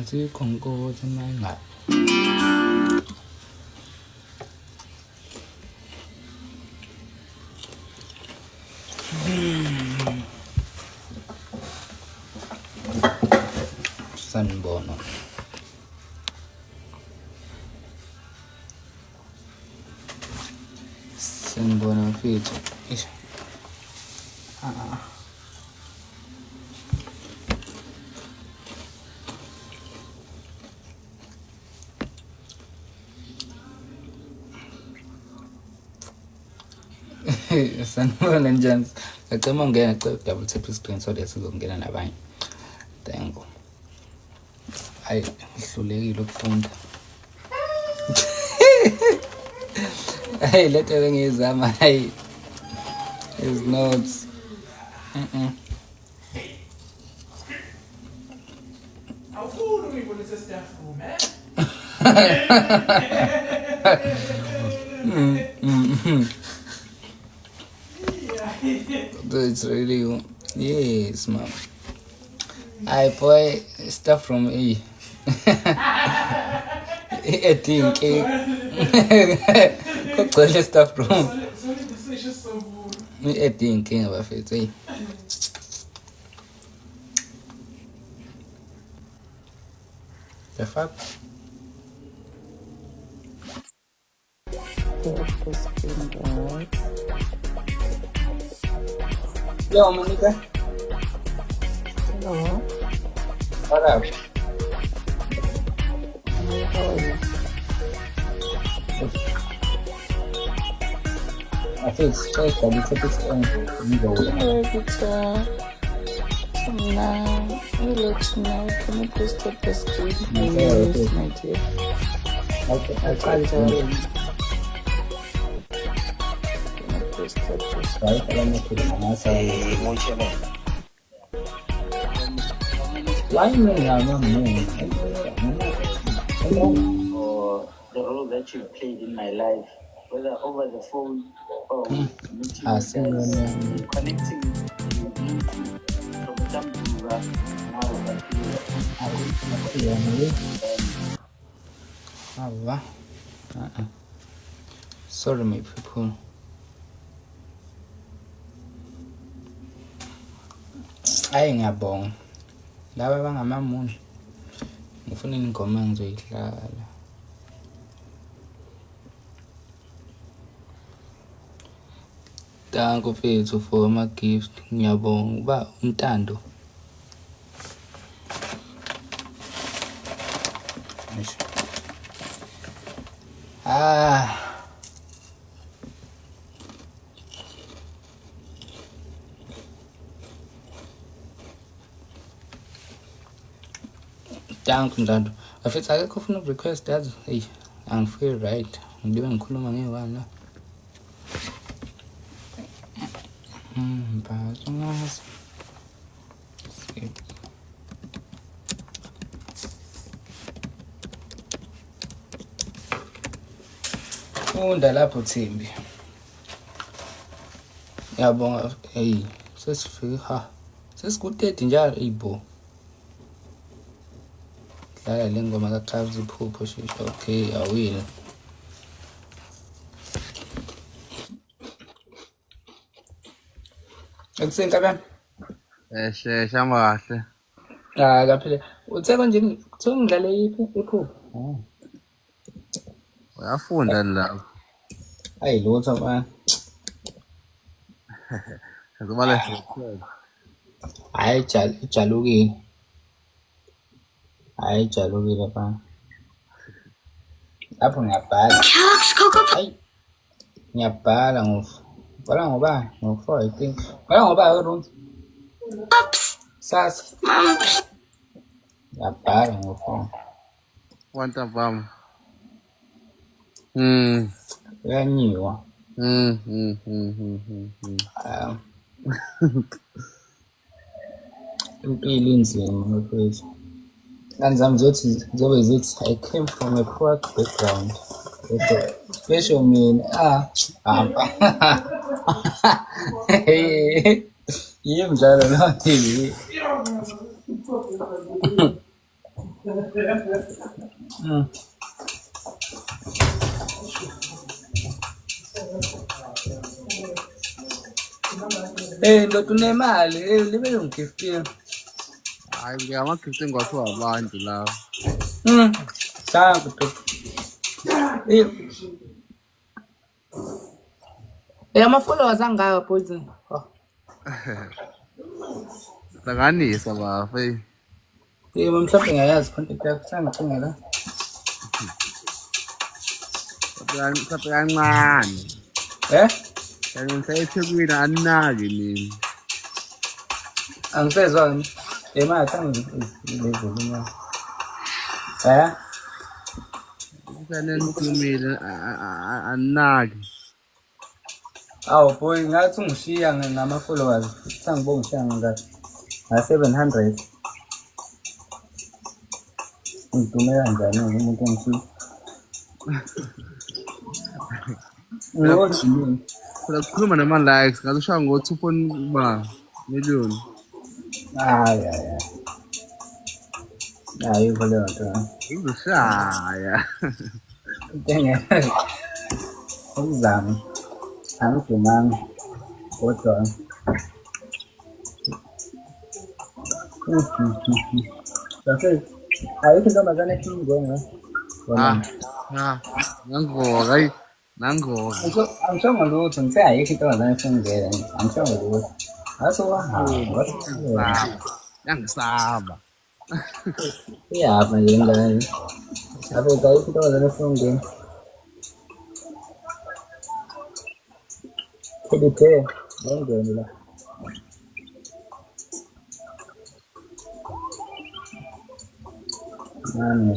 asikho nkosi manga. Sanibona. Sanibona mfethu. Ish. Sanibona njani? Ngicela ungena ngicela double tap screen so that sizongena nabanye. Thank you. Hayi, ngihlulekile ukufunda. Hey, letha bengizama hayi. His notes. Awufuni ukuyibonisa staff room, It's really yes, ma'am. I boy stuff from A. I think kugcwele stuff from. I think abafethu. The fuck? Yo, Monica. Hello. What up? How are you? I feel stressed a little bit Hello, Victor. Now, you let know. Can you please take the screen? Yes, my dear. Okay, I can't tell you. Can you please take the screen? Why me? I'm not me. For the role that you played in my life, whether over the phone or meeting you guys, connecting with you from time to now. Sorry, my people. Hayi ngiyabonga. Laba bangamamuni. Ngifuna ingoma engizoyidlala. Thank you mfethu for my gift. Ngiyabonga uba untando. Thank you Ndando. Afethu akekho ufuna request yazi. Hey, angifeel right. Ngibe ngikhuluma ngewana. Bhazi. Funda lapho Thembi. Ngiyabonga hey sesifike ha. Sesiku-30 njalo ibo. Dlala le ngoma kaXavi Phupho shisha okay awile. Ekuseni kabani? Shama kahle. Kaphela. Uthe konje ngidlale iphupho. Uyafunda lapho. Hayi lutho man. Ngoba le Hayi jalukile. Hayi jalukile pa. Lapho ngiyabhala. Hayi. Ngiyabhala Bhala ngoba ngo4 I think. Bhala ngoba Ron. Oops. Sas. Ngiyabhala ngo4. Wantambama. Uyanyiwa. Impilo inzima mfethu. Kanzami zithi I came from a poor background. Special mina yimdlalo no TV. Ndoda unemali, libe lungiftile. Hayi ngiyama-gifting kwathiwa abantu lawo. Sangu tu. Ama-followers angaka Poison? Hlanganisa bafe. Yebo mhlawumbe ngiyayazi content yakho sangicinga la. Mhlawumbe kancane. Kanti ngiseThekwini aninaki nini. Angisezwa yini? Ema sangilevel. Kusanenikhulumile aninaki. Awu boy ngathi ungishiya ngama-followers. Sangibonga ngishiya ngakho. 700. Ngidume kanjani umuntu ongishiya? Phela kukhuluma nama-likes ngathi ushaya ngo-2 million. Hayi. Ayikho leyo nto. Uzoshaya. Ukuzama. Angidumanga. Kodwa. Bese ayikho intombazane esingonga. Nangoka hayi. Nangoka. Angishongo lutho ngithe ayikho intombazane esingena. Angishongo lutho. Yangisaba. Iyapha nje ngane. Ayikho intombazane esingena. Kediphe ngene la. Mane.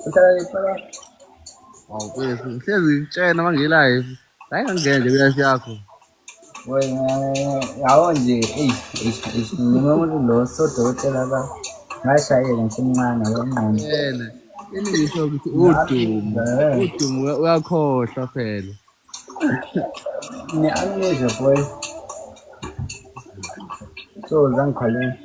Uthala Awu bese ngihlezi ngitshena mangilive. Hayi ngangene nje kuyasi yakho. Yawo nje ngimuntu lo sodokotela la ngashayela ngisemncane wengqondo. Yena iningisho ukuthi udumo uyakhohlwa phela. Amnesia boy. So zangikhaleni.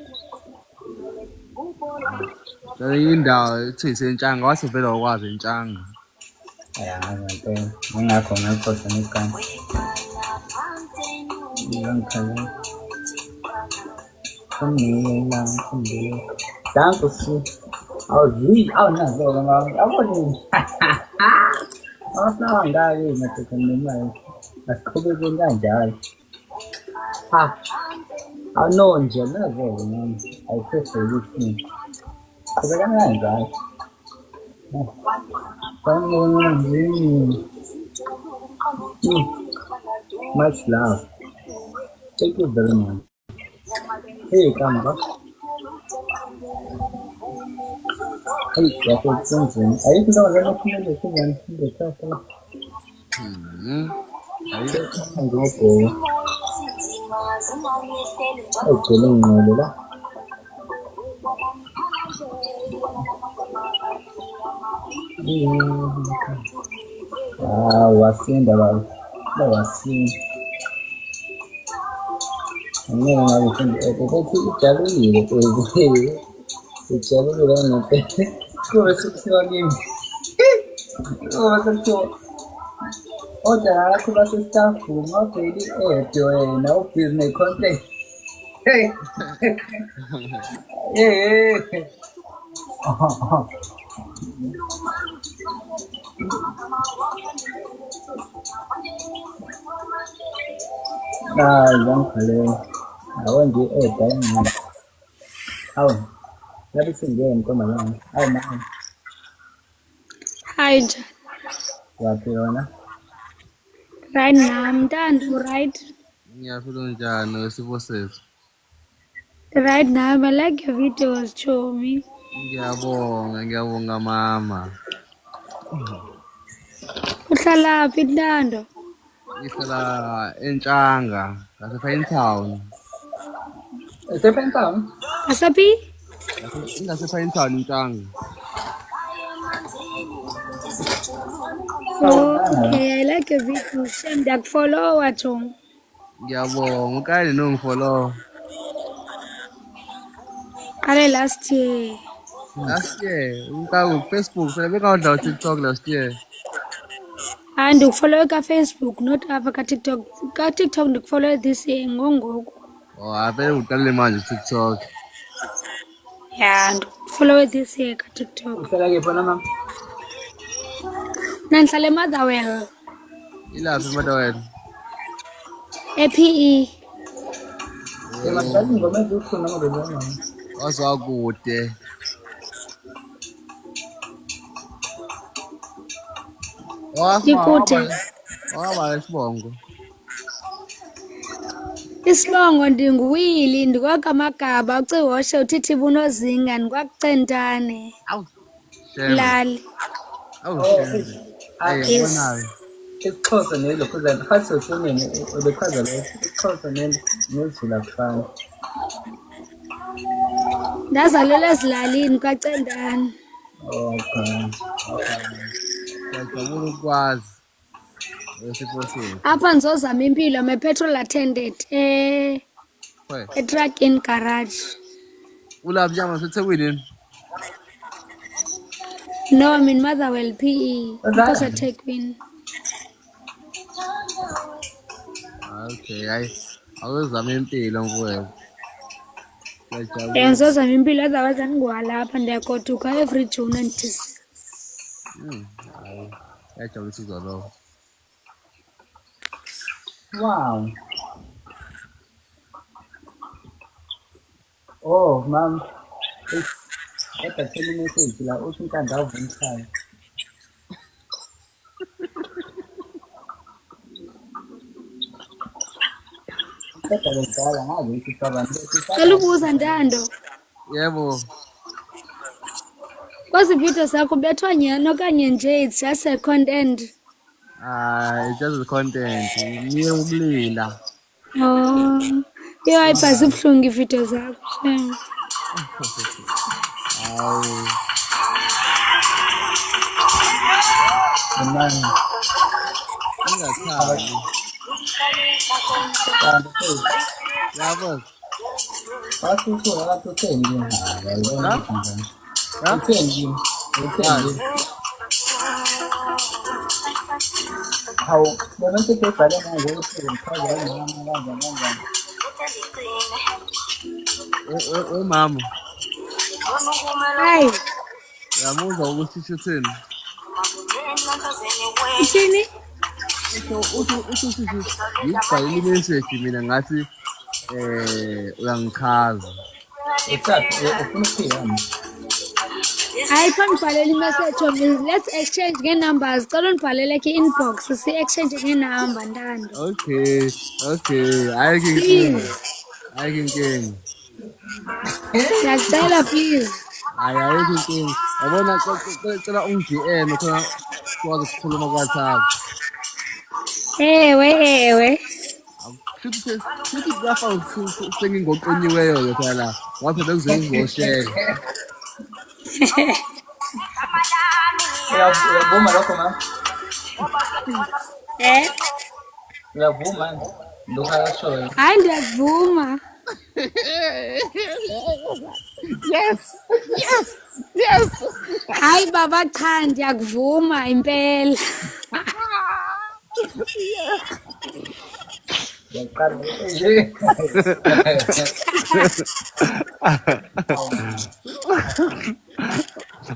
Indawo ethi isentshanga wasevela wakwazi entshanga. Ngempela ngingakho ngayikhohlwa negama. Ngangikhaleni. Kumbile. Danke fu. Nazo ngami. Abone. Ngake ngathi nemali. Asiqhubeke kanjalo. No nje nazo ngami. Ayiphezulu ukuthi. Qhubeka kanjalo. Much love. Thank you very much. Hey, Kamba. Hey, that's what something. Are you going to go to the castle? Go for wasinda baba. Wasinda. Ngeke ukuthi ijabulile ijabulile ngempela kube sikusiwa kimi sekuthiwa oda ngakho base-staff ngaveli i-edo wena u-business contact ngangikhalele awo nje i-eda engqondo awu ngabe singene ntombazane awu mama Hi, John. yaphi yona Right now, I'm done, right? Ngiyaphila njani wesifo sethu? Right now, I like your videos, Chomi. Ngiyabonga mama. Uhlala phi Ntando? Ngihlala eNtshanga, ngasePinetown. esePinetown Asapi? NgasePinetown eNtshanga. Okay, I like your videos. Shem follow Chong. Ngiyabonga ukade nongifollow. Kale last year. Last year, Facebook, so we got on TikTok last year. And you follow ka Facebook, not have ka TikTok. Ka TikTok you follow this ngongo. Oh, I bet we tell him on TikTok. Yeah, and follow this ka TikTok. Uhlala kephi na mama? Nanhlale Motherwell. Ilaphi madawena? APE. Ngiyahlala ingoma ezikhona ngoba ngibona. Wazakude. Ikude. Waba isibongo. Isibongo ndinguwili ndikwakamagaba ucihoshe uthithi bunozinga ndikwakucentane. Awu. Shame. Lali. Awu. Shame. Hey, Yes. Isixhosa nelokhuzana hathi usemini ubechaza lo isixhosa nezulu akufani. Ndazalelwa ezilalini kwacentane. Okay. Ngiyajabula ukwazi. Wesiphosini. Apha ndizozama impilo me-petrol attendant truck in garage. Ulaphi njama seThekwini? No, I'm in Motherwell PE. Because I take win. Okay, hayi. Awuzama impilo mfowethu. Ngiyajabula. Ndizozama impilo otherwise andingwalapha ndiyagoduka every June and December. Hayi. Ngiyajabulisa uzalo. Wow. Oh, mom. Eka send message la uthi inkanda avumkhaya. Eka ngidala ngabe isifabani. Cela ubuza Ntando. Yebo. Kwezi video zakho bethwa nyani okanye nje it's just a content. It's just the content. Niye ukulila. Oh. Yo ayibhazi buhlungu ivideo zakho. Hawu. Mama. Ungathandi. Yabo. Wathi ukhona lapho utheni Ha? Ha? utheni. Hawu, bona sekubhale manje ukuthi ngichaza noma kanjani. Mama. Hayi, Yamuzwa ukuthi shutheni. ishini? Uthi ngibhalile imessage mina ngathi uyangichaza. Ufuna ukuphila. Hayi khona ubhalele imessage of let's exchange ngee-numbers. Cela undibhalele ki-inbox si-exchange ngee-number Ntando. Okay. Ayikho inkinga. Ayikho inkinga. Ndiyakucela please. Ayikho inkinga. Yabona cela ungi-DM khona sikwazi ukukhuluma ku-WhatsApp. Ewe. Futhi kuyafana sengingoqonyiweyo-ke phela la. Ngapha bekuzoshela. Uyavuma lokho mama? Uyavuma lokho akashoyo. Hayi ndiyavuma. Yes. Hayi baba cha ndiyakuvuma impela. Ngiyaqala.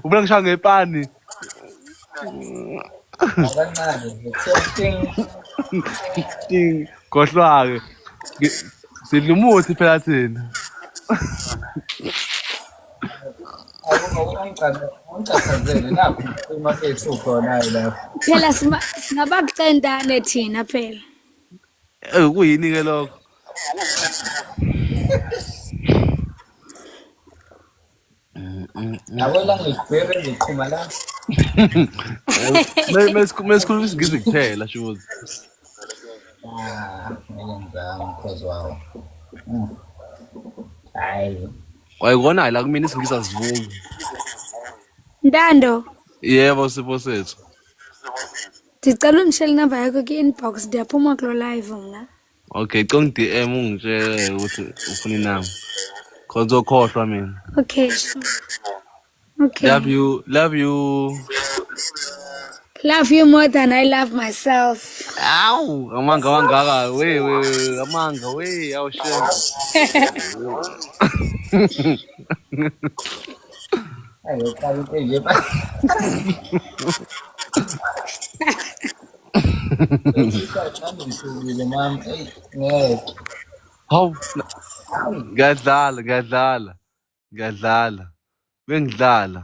Ubona ngishaya ngepani. Akancane, Ding, khohlwa-ke. Sidla umuthi phela thina. Ungicazele nakho uma sethu khona lapho. Phela singabakucentane thina phela. Kuyini-ke lokho? Yabo language barrier eziqhuma la. Mesikhuluma isiNgisi kuphela shuthi. Kumele ngizame because wawo. Hayi. Wayibona la kumina isiNgisi asivumi. Ntando, Yebo sipho sethu. ndicela undishele inamba yakho ki-inbox ndiyaphuma kulo live mna. Okay, congidm ungitshele ukuthi ufuna inamba. Khona uzokhohlwa mina. Okay, sure. Okay. Love you. Love you more than I love myself. Ow, amanga, wait, amanga, wait, I'll share. Ayo kali aja Pak. How? Gazala. Bengidlala.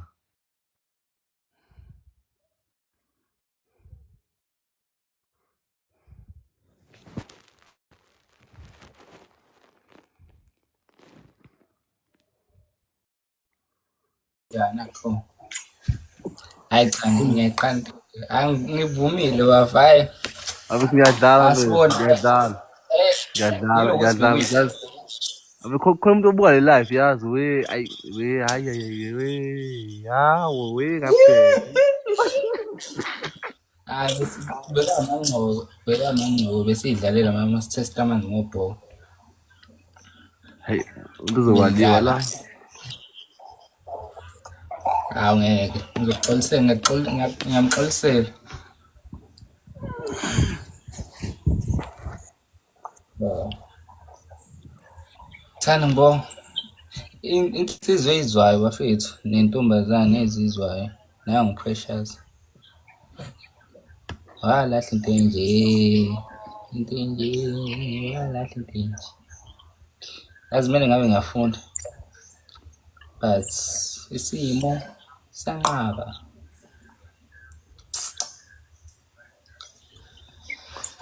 Ya nakho. Hayi cha ngiyaqanda. Angivumile wafaye. Abe ngiyadlala Asibona. ngiyadlala. Ngiyadlala. Abe khona umuntu obuka le life yazi hayi yawo ngaphela. Beka amangcobo besidlalela mama sitesta amanzi ngobhoko. Hey, umuntu uzowaliwa la. Hawu ngeke ngiyamxolisela. Thana ngibonga. Inhliziyo ezizwayo bafethu nentombazane ezizwayo nayo ngiprecious. Walahla into enje. Walahla into enje. Azimele ngabe ngiyafunda. But isimo sanqaba.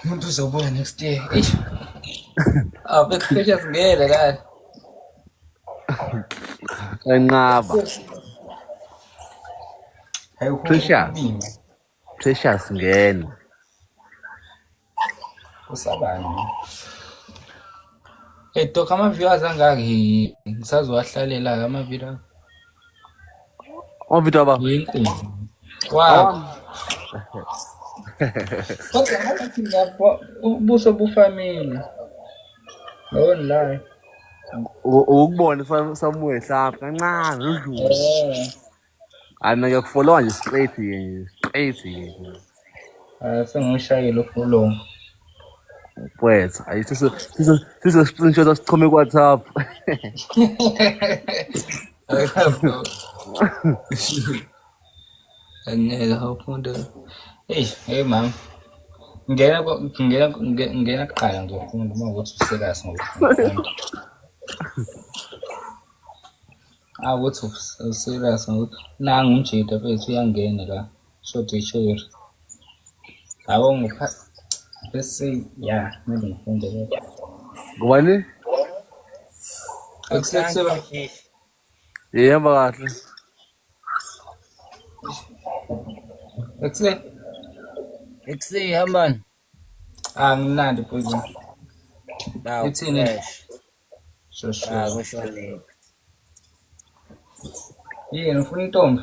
Umuntu uzobuya next year. Eish. Precious ngeke la. Enqaba. Hayi Precious ngene. Usabani? Dok ama-viewers angaki ngisazowahlalela ama-video. Video aba. Yinkulu. Wow. Kodwa ngathi ngiyapho ubuso bufamily. Online. Ukubona Samuel Hlampe kancane udlule. Ana ngiyakufollowa nje straight. Sengishayile ufollow. Pues, aí se screenshot asichome ku-WhatsApp. Angeke awufunda. Hey mama. Ngena kuqala ngizofunda uma ukuthi userious ngokufunda. Ukuthi userious ngokuthi nangu umjida bethu uyangena la. Short. Abo ngipha bese ya manje ngifunde lokho. Ngubani? Akuseba. Yehamba kahle. Exe hambani. Angimnandi futhi. Ithini? Shosho. Kushone. Yini ufuna intombi?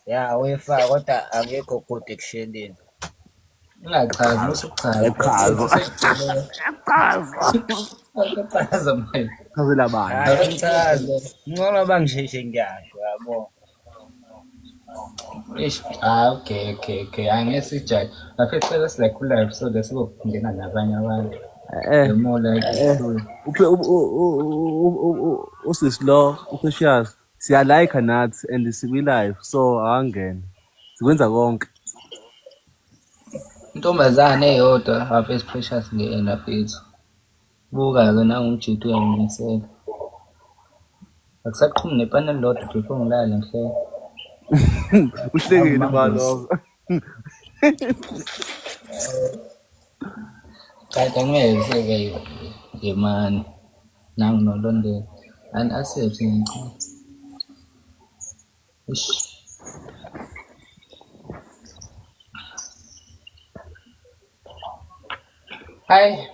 Ya uyifaka kodwa akekho good ekusheleni. Ungachazi usuchaza. Akachaza manje. Chazela bani? Hayi ngichaza. Ngcono bangisheshe ngiyasho yabo. Okay. Angesijaji. Afecela like live so that sikungena nabanye abantu. More like usislo uprecious siyalike nathi and sikwi-live so awangene sikwenza konke. Intombazane eyodwa afes precious ngena fethu. Buka-ke nangumjidi uyanginisela. Akusaqhumi nepanel lodwa before ngilale ngihlele. Uhlekile baloko. Kanti angeke yemani nangu nolondela and accept ngicela. Hayi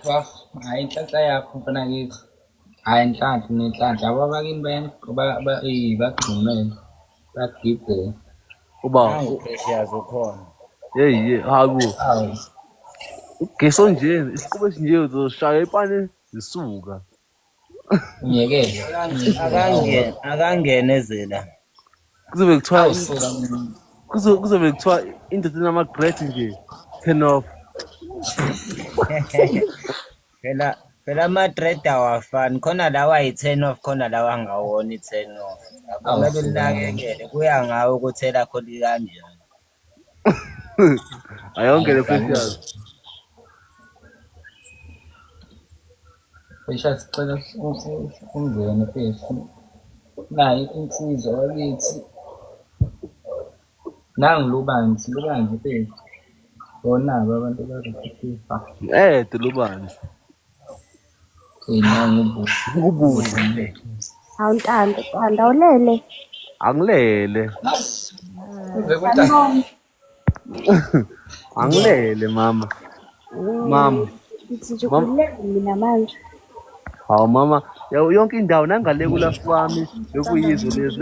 hayi inhlanhla yakho mfana kithi. Hayi nenhlanhla ababakini bagxumele bagibhe. Uba Precious ukhona. hey haku Awu ugeso nje isiqubu esinje uzoshaya ipane zisuka. Ngiyekele. Akangenezela. Kuzobe kuthiwa Awusuka. kuzobe kuthiwa indoda enama-great nje 10 off. Phela ama-dread awafani khona lawa yi-10 off khona lawa angawona i-10 off. Kumele ulinakekele kuya ngawe ukuthi elakho likanjani. Ayongele Precious. Precious sicela ungene phezu. Nayi insizwa wakithi. Lubanzi phezu. Bonabo abantu bazofika. Delubani. Ngubuhle. Awuntando awulele. Angilele. Angilele mama. Mama. Ngithi nje kulele mina manje. Hawu mama, yonke indawo nangale kulafu wami bekuyizwe lezi.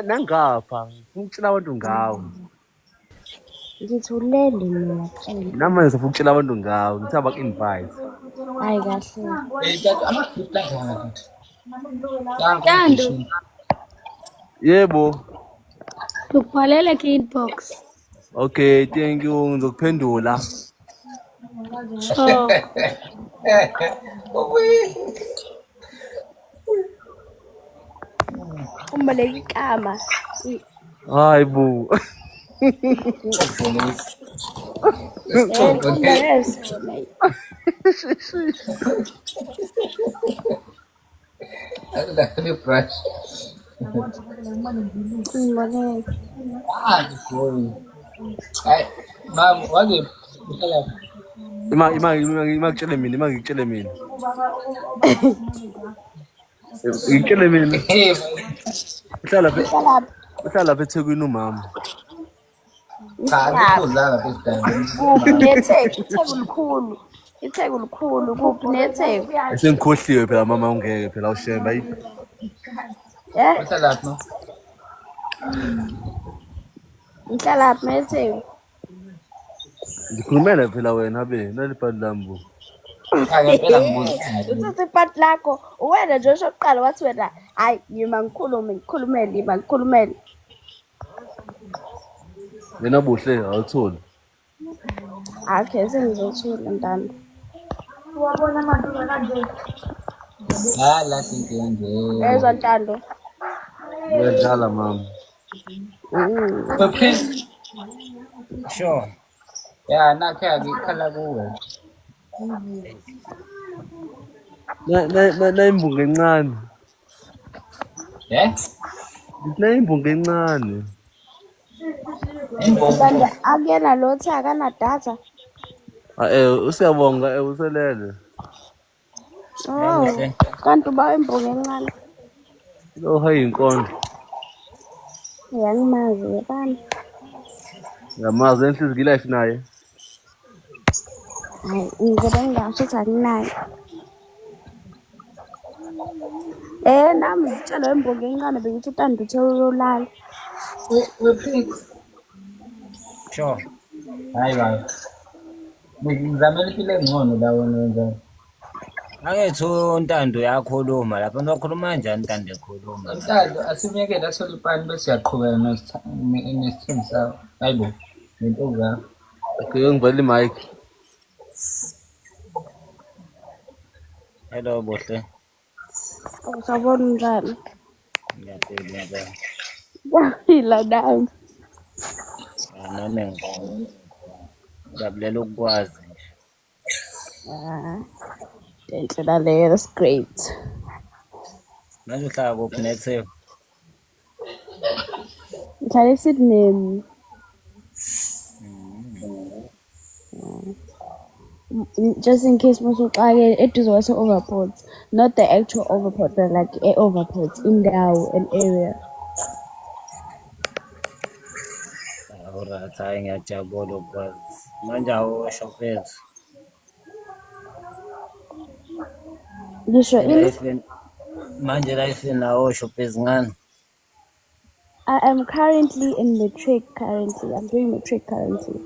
Nangapha. Ngicela abantu ngawo. Ngithi ulele mina tshela. Namanje sifuna ukutshela abantu ngawo. Ngithi abak-invite. Hayi kahle. Tata ama-gift angaka. Ntando. Yebo. Ngikubhalele ki-inbox. Okay, thank you. Ngizokuphendula. So. Umbaleki ikama. Hayi bo. Imangitshele mina. Ngitshele mina. Uhlala lapha eThekwini umama. Itheko likhulu kuphi netheko? Sengikhohliwe phela mama ungeke phela ushemba. Uhlala Ngihlala netheko. Ngikhulumele phela wena be nalibhadi lambo. Uthathe ipati lakho wena nje oqala wathi wena hayi yima ngikhulumele. Wena buhle awutholi. Okay sengizothula ntando. Wabona amantombazane kanje. la sinke Ezwa ntando. Uyadlala mama. Sure. Ya nakhe ngikhala kuwe. Na imbunga encane. Imbunga encane. Ntando akuyena lothi akana data. Usiyabonga uselele. Oh. Kanti uba imbunga encane. Lo hayi inkonzo. Yangimazi yebani. Ngamazi enhliziyo life naye. Hayi ngizobe ngingasho ukuthi akunayo. Nami ngitshela imbongi encane bengithi uTando uthe uyolala. Sure. Hayi baba. Ngizamela impilo engcono la wena wenza. Angithi uNtando uyakhuluma lapha uzokhuluma kanjani Ntando ekhuluma? Ntando asimyekele athole ipani bese uyaqhubeka nesithembu sawo. Hayibo. Lento zakho. Okay, ngivale imic. Hello Buhle. Usabona njani? Ngiyabheka. Yaphila nami. Nami ngiyablela ukwazi nje. Indlela leyo that's great. Manje uhlala kuphi netheko? Ngihlala eSydney. Just in case musuxake eduze kwase overports, not the actual overport but like overports indawo an area. Alright, hayi ngiyajabula ukwazi. Manje awushopezi. Ngisho ini Manje life nawo shopezi ngani? I am currently in matric currently. I'm doing matric currently.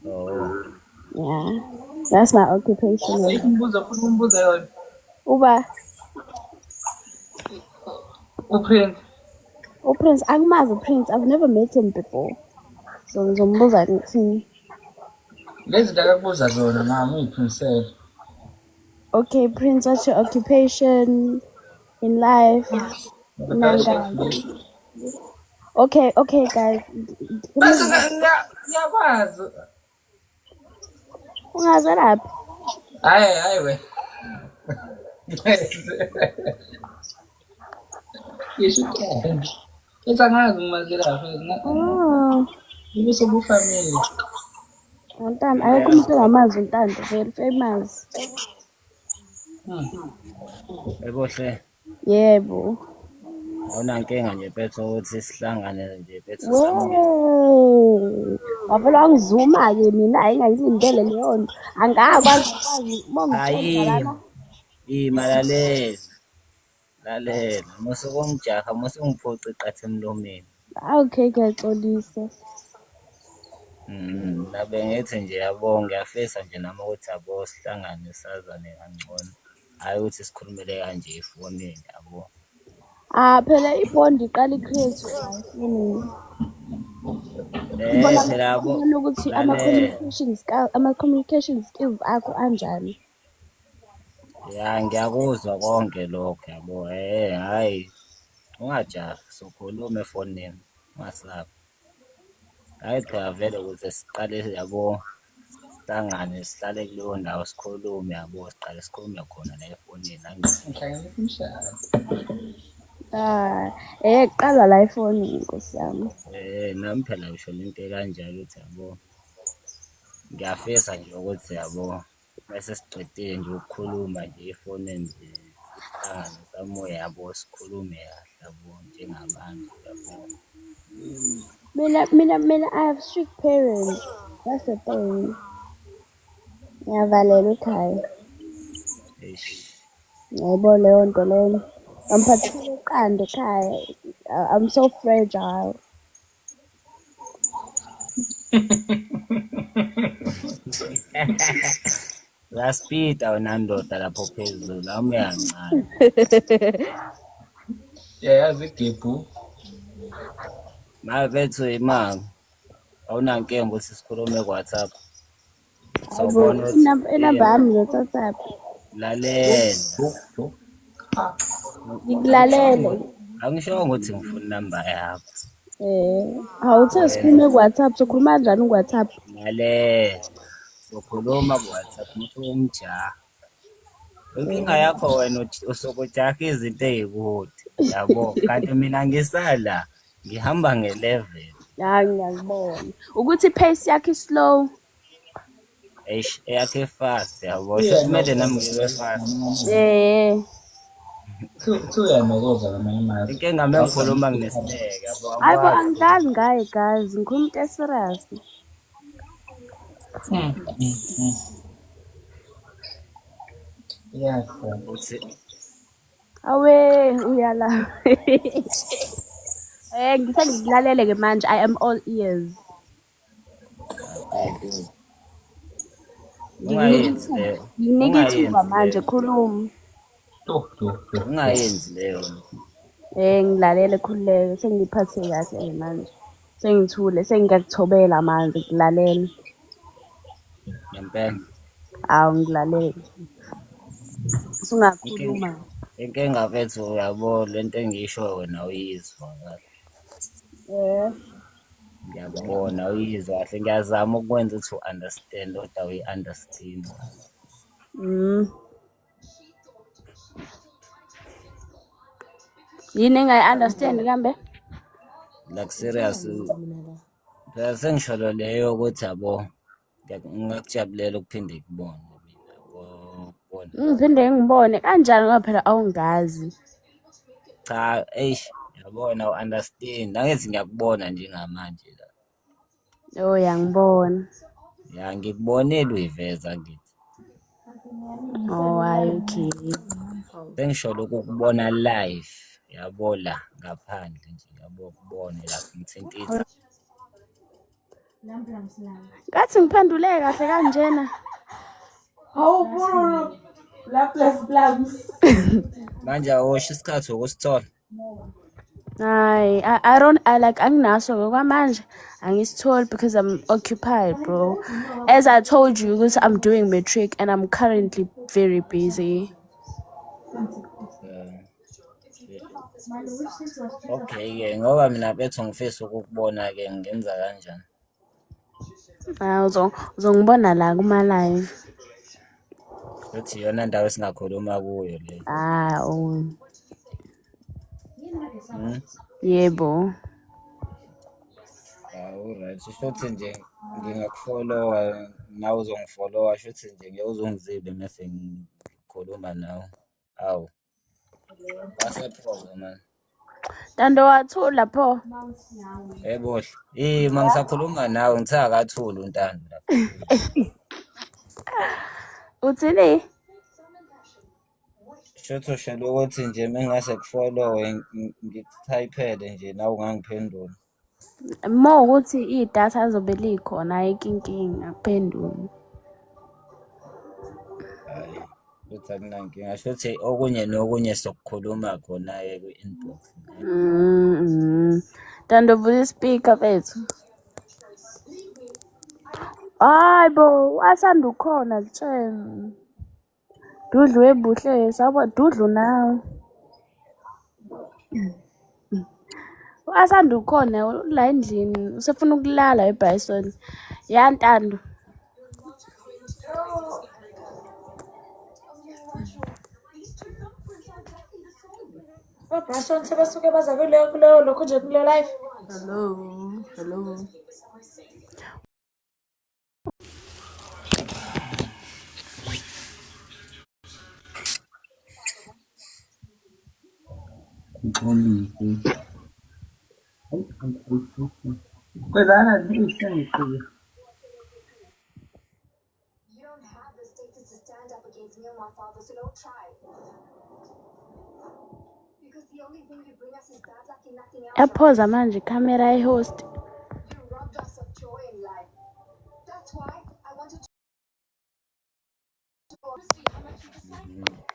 Oh. Yeah. That's my occupation. Umbuzo yona. Uba uPrince Prince, akumazi Prince. I've never met him before. So ngizombuza ngithini. lezi ndakakubuza zona mama uyiPrincess. Okay, Prince, what's your occupation in life? Nangani? Okay, guys. Bese ngiyakwazi. Ungazalaphi? Hayi we. Yeshukela. Ngisangazi ngimazela phela. Oh. Ibise bufamily. Untando, ayekho umuntu engamazi untando, very famous. Ebohle. Yebo. Awunankinga nje phetho ukuthi sihlangane nje phetho Wavele wangizuma-ke mina ayingayilindele leyo nto. Angakwazi hayi lalela musukungijaha musungiphoca iqathe emlomeni. Okay, ngiyaxolisa. Nabe ngithi nje yabo ngiyafisa nje nami ukuthi yabo sihlangane sazane kangcono. Hayi ukuthi sikhulumele kanje efonini yabo. Phela ibond iqala i-create phela yabo ukuthi ama-communication skills akho anjani. Ya ngiyakuzwa konke lokho yabo. Hayi ungajahi sokhuluma efonini ungasabi. Hayi cha vele ukuze siqale yabo sihlangane sihlale kuleyo ndawo sikhulume yabo siqale sikhulume khona la efonini Ngihlangene imshado. Qala la efonini Nkosi yami. Nami phela ngisho into kanjalo ukuthi yabo ngiyafisa nje ukuthi yabo bese siqedile nje ukukhuluma nje efonini nje sihlangane samoya yabo sikhulume kahle yabo njengabantu yabo. Mina I have strict parents. That's the thing. Ngiyavalela ekhaya. Yebo leyo nto leyo. Ngiphathele iqanda ekhaya. I'm so fragile. Laspita unandoda lapho phezulu nami uyancane. Yazi igebhu. Mabethu imanga awunankinga ukuthi sikhulume ku-WhatsApp. Sawubona inamba yami nge-WhatsApp. Lalela. Ngikulalele. Angisho ukuthi ngifuna inamba yakho. Awuthe sikhulume ku-WhatsApp, sokhuluma kanjani ku-WhatsApp? Lalela. Sokhuluma ku-WhatsApp umjaha. Inkinga yakho wena usokujaha izinto ezikude yabo kanti mina ngisala ngihamba nge-level. Ngiyakubona. Ukuthi pace yakho slow. Eyakhe fast yabo kumele nami ngibe fast. Uyanokoza ngamanye amazwi. Inkinga mengikhuluma nginesineke yabo. Hayibo angidlali ngaye guys, ngikhuluma into serious. Yes. Awe uyala. Ngisengikulalele ke manje, I am all ears. Nginika ithuba manje khuluma. Ungayenzi leyo. Ngilalele khululeke sengiphathe kahle manje. Sengithule sengiyakuthobela manje ukulalela. Ngempela. Awu ngilalele. Usungakhuluma. Inkinga mfethu uyabo lento engisho wena uyizwa kahle. Ngiyabona uyizwa kahle ngiyazama ukwenza ukuthi u-understand kodwa uyi-understand. Yini engayi-understand kambe? Like serious. Phela sengisholo leyo ukuthi yabo ngingakujabulela ukuphinde ngikubone mina yabo. Ngiphinde ngibone kanjani ngoba phela awungazi. Cha yabona u-understand angithi ngiyakubona njengamanje la. Yangibona. Ya ngikubonile uyiveza kithi. Hayi okay. Sengisholo ukukubona live yabo la ngaphandle nje yabo kubone la ngithintitha. Ngathi ngiphendule kahle kanjena. Lapless plums. Manje awosho isikhathi ukusithola. I don't like anginaso ngokwamanje angisitholi because I'm occupied, bro. As I told you, because I'm doing matric and I'm currently very busy. Okay ke ngoba mina bethu ngifisa ukukubona ke ngenza kanjani. Uzongibona la kuma live. Uthi yona ndawo esingakhuluma kuyo le. Yebo. Alright, shothi nje ngingakufollowa nawe uzongifollowa shothi nje ngeke uzongizibe mase ngikhuluma nawe. Awu. What's the problem man? Tando wathula pho. Bohle. Mangisakhuluma nawe ngithe akathula untando lapha. Uthini? Shotho shalo ukuthi nje mengase kufollowe ngikutypele nje nawe ungangiphendula. Mo ukuthi idatha azobe likhona ayinkinkinga akuphenduli. Hayi. Uthi akunankinga shothi okunye nokunye sokukhuluma khona ke ku-inbox. Tando vula speaker bethu. Hayibo, wasanda ukhona kutshela. Dudlu webuhle, sabo Dudlu nawe. Wasanda ukhona la endlini, usefuna ukulala eBison. Ya Ntando. Bryson sebasuke baza kuleyo lokho nje kule live. Hello. Kwezana zisengiqhubile. You don't have the status to stand up against me or my father, so don't try. Because the only thing you bring us is bad luck and nothing else. Yaphoza manje camera host. You robbed us of joy in life. That's why I wanted to.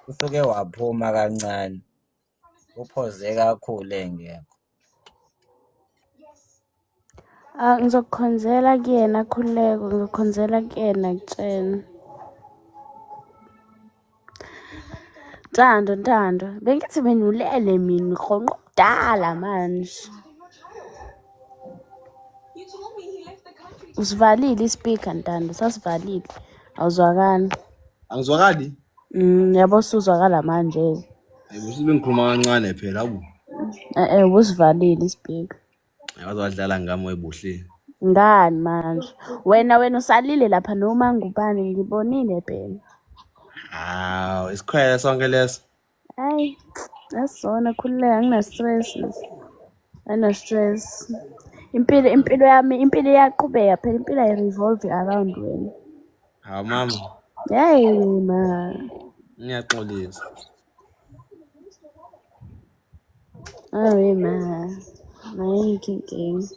Usuke waphuma kancane. Uphoze kakhulu ngeke. Ngizokukhonzela kuyena khuleko, ngizokhonzela kuyena kutshena. Ntando, bengithi benulele mina khonqa kudala manje. Usivalile ispeaker Ntando, sasivalile. Awuzwakali. Angizwakali? Yabo usuzwakala manje. Ayibusile ngikhuluma kancane phela awu. Usivalile ispeaker. Ayazwadlala ngami webuhle. Ngani manje? Wena usalile lapha noma ngubani ngibonile phela. Hawu, isikhwele sonke leso. Hayi, asona khulileka angina stress. Impilo yami iyaqhubeka phela impilo revolve around wena. Hawu mama. Hey ma. Ngiyaxolisa. Hayi ma. Mayinkinga.